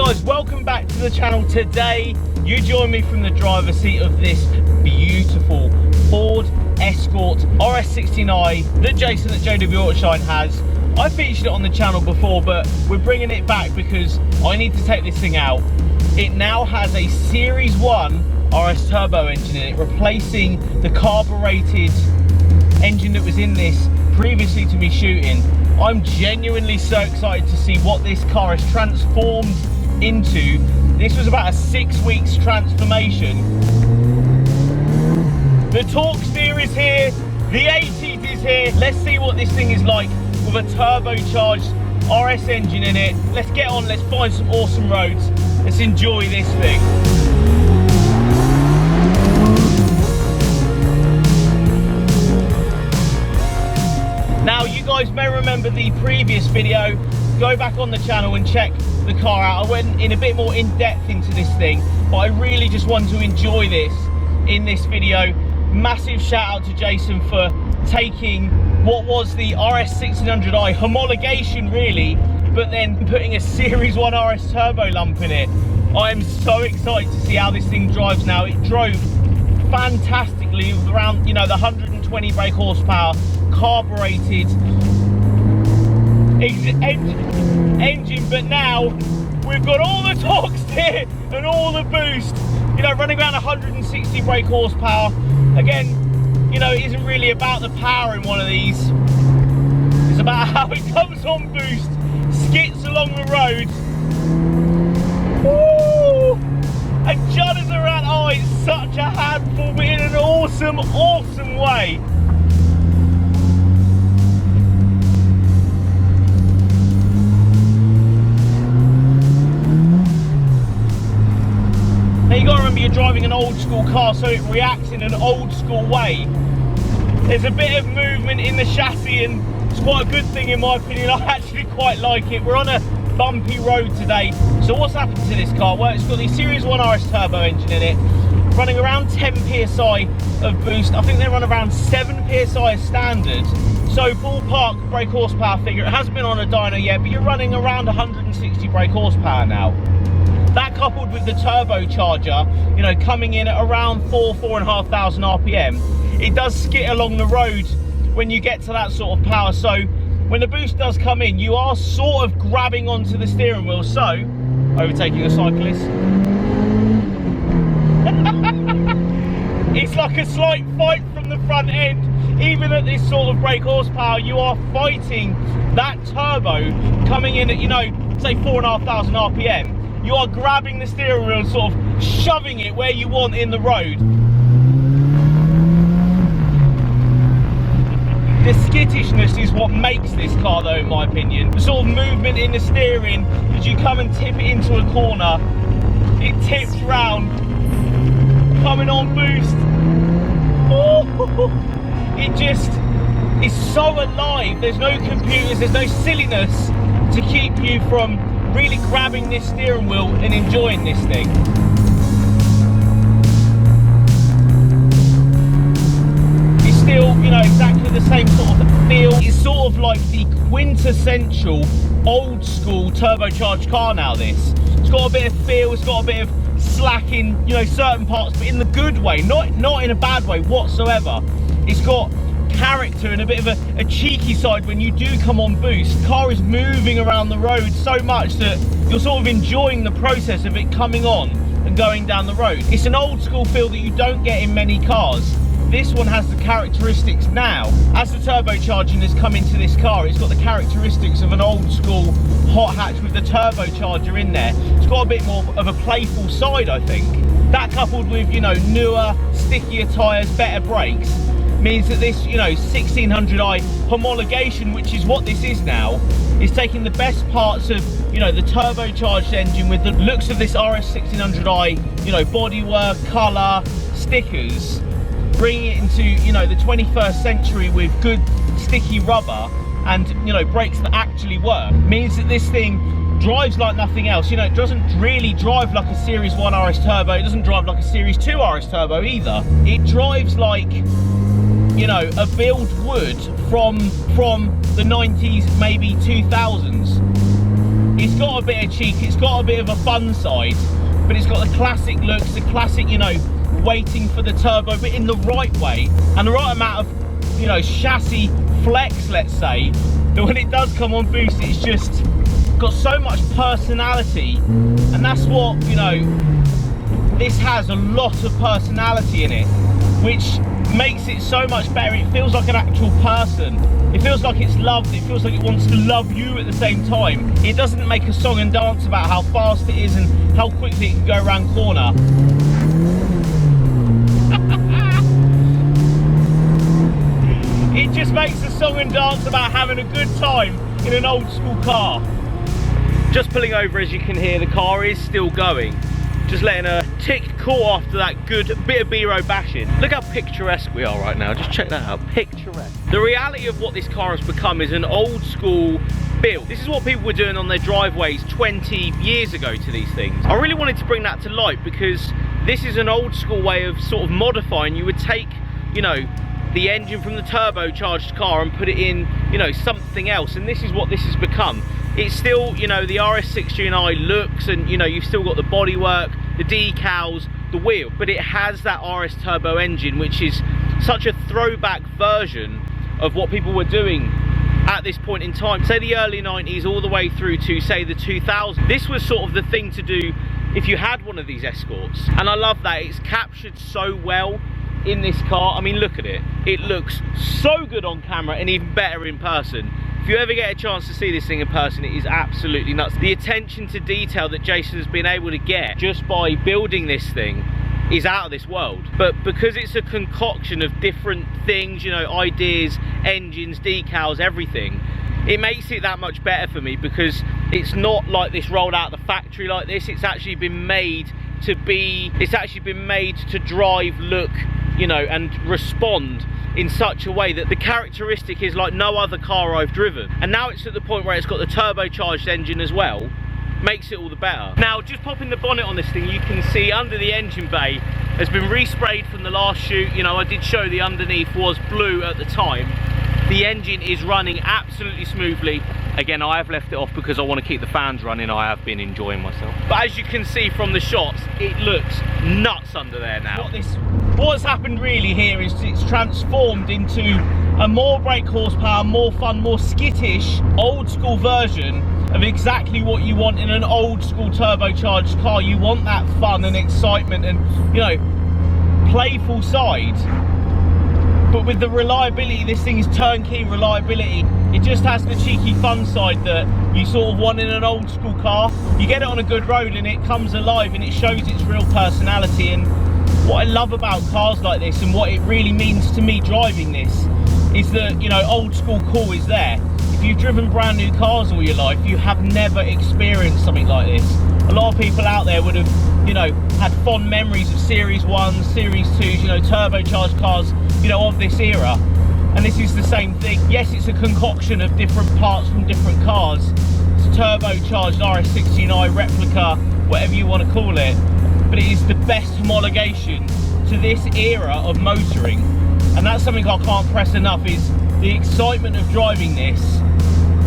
guys, welcome back to the channel. Today you join me from the driver's seat of this beautiful Ford Escort RS16i that Jason at JW Autoshine has. I featured it on the channel before, but we're bringing it back because I need to take this thing out. It now has a Series 1 RS turbo engine in it, replacing the carbureted engine that was in this previously to me shooting. I'm genuinely so excited to see what this car has transformed into. This was about a 6 weeks transformation. The torque steer is here, the 80s is here. Let's see what this thing is like with a turbocharged RS engine in it. Let's get on, let's find some awesome roads. Let's enjoy this thing. Now, you guys may remember the previous video. Go back on the channel and check the car out. I went in a bit more in depth into this thing, but I really just want to enjoy this in this video. Massive shout out to Jason for taking what was the RS1600i homologation really, but then putting a Series 1 RS turbo lump in it. I am so excited to see how this thing drives now. It drove fantastically with around, you know, the 120 brake horsepower, carbureted engine, but now we've got all the torque steer and all the boost, you know, running around 160 brake horsepower. Again, you know, it isn't really about the power in one of these, it's about how it comes on boost, skits along the road, woo, and judders around. Oh, it's such a handful, but in an awesome way. Now you gotta remember, you're driving an old school car, so it reacts in an old school way. There's a bit of movement in the chassis, and it's quite a good thing in my opinion. I actually quite like it. We're on a bumpy road today. So what's happened to this car? Well, it's got the Series 1 RS turbo engine in it, running around 10 PSI of boost. I think they run around 7 PSI as standard. So ballpark brake horsepower figure, it hasn't been on a dyno yet, but you're running around 160 brake horsepower now. That coupled with the turbocharger, you know, coming in at around 4,500 RPM, it does skit along the road when you get to that sort of power. So when the boost does come in, you are sort of grabbing onto the steering wheel. So, overtaking a cyclist. It's like a slight fight from the front end. Even at this sort of brake horsepower, you are fighting that turbo coming in at, you know, say 4,500 RPM. You are grabbing the steering wheel and sort of shoving it where you want in the road. The skittishness is what makes this car though, in my opinion. The sort of movement in the steering as you come and tip it into a corner. It tips round, coming on boost. Oh, it just is so alive. There's no computers, there's no silliness to keep you from really grabbing this steering wheel and enjoying this thing. It's still, you know, exactly the same sort of feel. It's sort of like the quintessential old school turbocharged car now, this. It's got a bit of feel, it's got a bit of slack in, you know, certain parts, but in the good way, not in a bad way whatsoever. It's got character and a bit of a cheeky side when you do come on boost. The car is moving around the road so much that you're sort of enjoying the process of it coming on and going down the road. It's an old school feel that you don't get in many cars. This one has the characteristics now. As the turbocharging has come into this car, it's got the characteristics of an old school hot hatch with the turbocharger in there. It's got a bit more of a playful side, I think. That coupled with, you know, newer, stickier tyres, better brakes, means that this, you know, 1600i homologation, which is what this is now, is taking the best parts of, you know, the turbocharged engine with the looks of this RS1600i, you know, bodywork, colour, stickers, bringing it into, you know, the 21st century with good sticky rubber and, you know, brakes that actually work. Means that this thing drives like nothing else. You know, it doesn't really drive like a Series 1 RS turbo, it doesn't drive like a Series 2 RS turbo either. It drives like, you know, a build would from the 90s, maybe 2000s. It's got a bit of cheek, it's got a bit of a fun side, but it's got the classic looks, the classic, you know, waiting for the turbo, but in the right way, and the right amount of, you know, chassis flex, let's say, that when it does come on boost, it's just got so much personality. And that's what, you know, this has a lot of personality in it, which makes it so much better. It feels like an actual person. It feels like it's loved. It feels like it wants to love you at the same time. It doesn't make a song and dance about how fast it is and how quickly it can go around corner. It just makes a song and dance about having a good time in an old school car. Just pulling over, as you can hear, the car is still going. Just letting a tick cool after that good bit of B-road bashing. Look how picturesque we are right now. Just check that out, picturesque. The reality of what this car has become is an old school build. This is what people were doing on their driveways 20 years ago to these things. I really wanted to bring that to light because this is an old school way of sort of modifying. You would take, you know, the engine from the turbocharged car and put it in, you know, something else, and this is what this has become. It's still, you know, the RS1600i looks, and, you know, you've still got the bodywork, the decals, the wheel, but it has that RS turbo engine, which is such a throwback version of what people were doing at this point in time. Say the early 90s all the way through to, say, the 2000s. This was sort of the thing to do if you had one of these Escorts, and I love that. It's captured so well in this car. I mean, look at it. It looks so good on camera and even better in person. If you ever get a chance to see this thing in person, it is absolutely nuts. The attention to detail that Jason has been able to get just by building this thing is out of this world. But because it's a concoction of different things, you know, ideas, engines, decals, everything, it makes it that much better for me, because it's not like this rolled out of the factory like this. It's actually been made to be, it's actually been made to drive, look, you know, and respond in such a way that the characteristic is like no other car I've driven. And now it's at the point where it's got the turbocharged engine as well, makes it all the better. Now, just popping the bonnet on this thing, you can see under the engine bay has been resprayed from the last shoot. You know, I did show the underneath was blue at the time. The engine is running absolutely smoothly. Again, I have left it off because I want to keep the fans running. I have been enjoying myself. But as you can see from the shots, it looks nuts under there now. What's happened really here is it's transformed into a more brake horsepower, more fun, more skittish, old school version of exactly what you want in an old school turbocharged car. You want that fun and excitement and, you know, playful side. But with the reliability, this thing is turnkey reliability. It just has the cheeky fun side that you sort of want in an old school car. You get it on a good road and it comes alive and it shows its real personality. And what I love about cars like this, and what it really means to me driving this, is that, you know, old school cool is there. If you've driven brand new cars all your life, you have never experienced something like this. A lot of people out there would have, you know, had fond memories of Series 1s, Series 2s, you know, turbocharged cars, you know, of this era. And this is the same thing. Yes, it's a concoction of different parts from different cars. It's a turbocharged RS1600i replica, whatever you want to call it. But it is the best homologation to this era of motoring. And that's something I can't press enough, is the excitement of driving this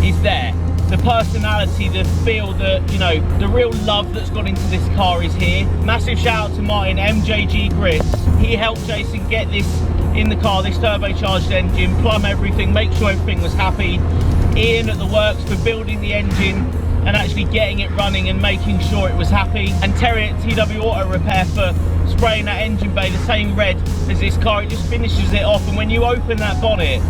is there. The personality, the feel, the, you know, the real love that's gone into this car is here. Massive shout out to Martin, MJG Grits. He helped Jason get this in the car, this turbocharged engine, plumb everything, make sure everything was happy. Ian at the works for building the engine and actually getting it running and making sure it was happy. And Terry at TW Auto Repair for spraying that engine bay the same red as this car. It just finishes it off, and when you open that bonnet,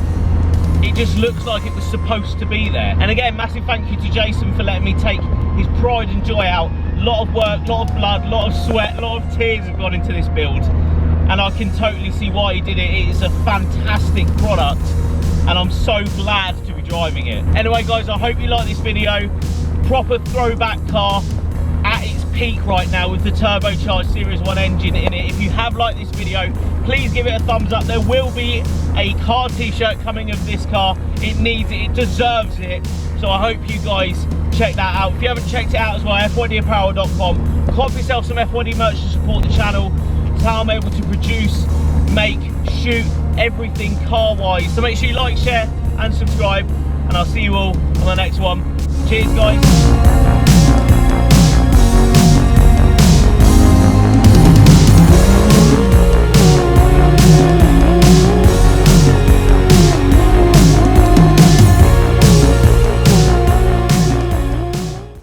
it just looks like it was supposed to be there. And again, massive thank you to Jason for letting me take his pride and joy out. A lot of work, a lot of blood, a lot of sweat, a lot of tears have gone into this build. And I can totally see why he did it. It is a fantastic product, and I'm so glad to be driving it. Anyway guys, I hope you like this video. Proper throwback car at its peak right now with the turbocharged Series 1 engine in it. If you have liked this video, please give it a thumbs up. There will be a car t-shirt coming of this car. It needs it, it deserves it. So I hope you guys check that out. If you haven't checked it out as well, fydapparel.com. Cop yourself some FYD merch to support the channel. It's how I'm able to produce, make, shoot everything car-wise. So make sure you like, share and subscribe, and I'll see you all on the next one. Cheers guys.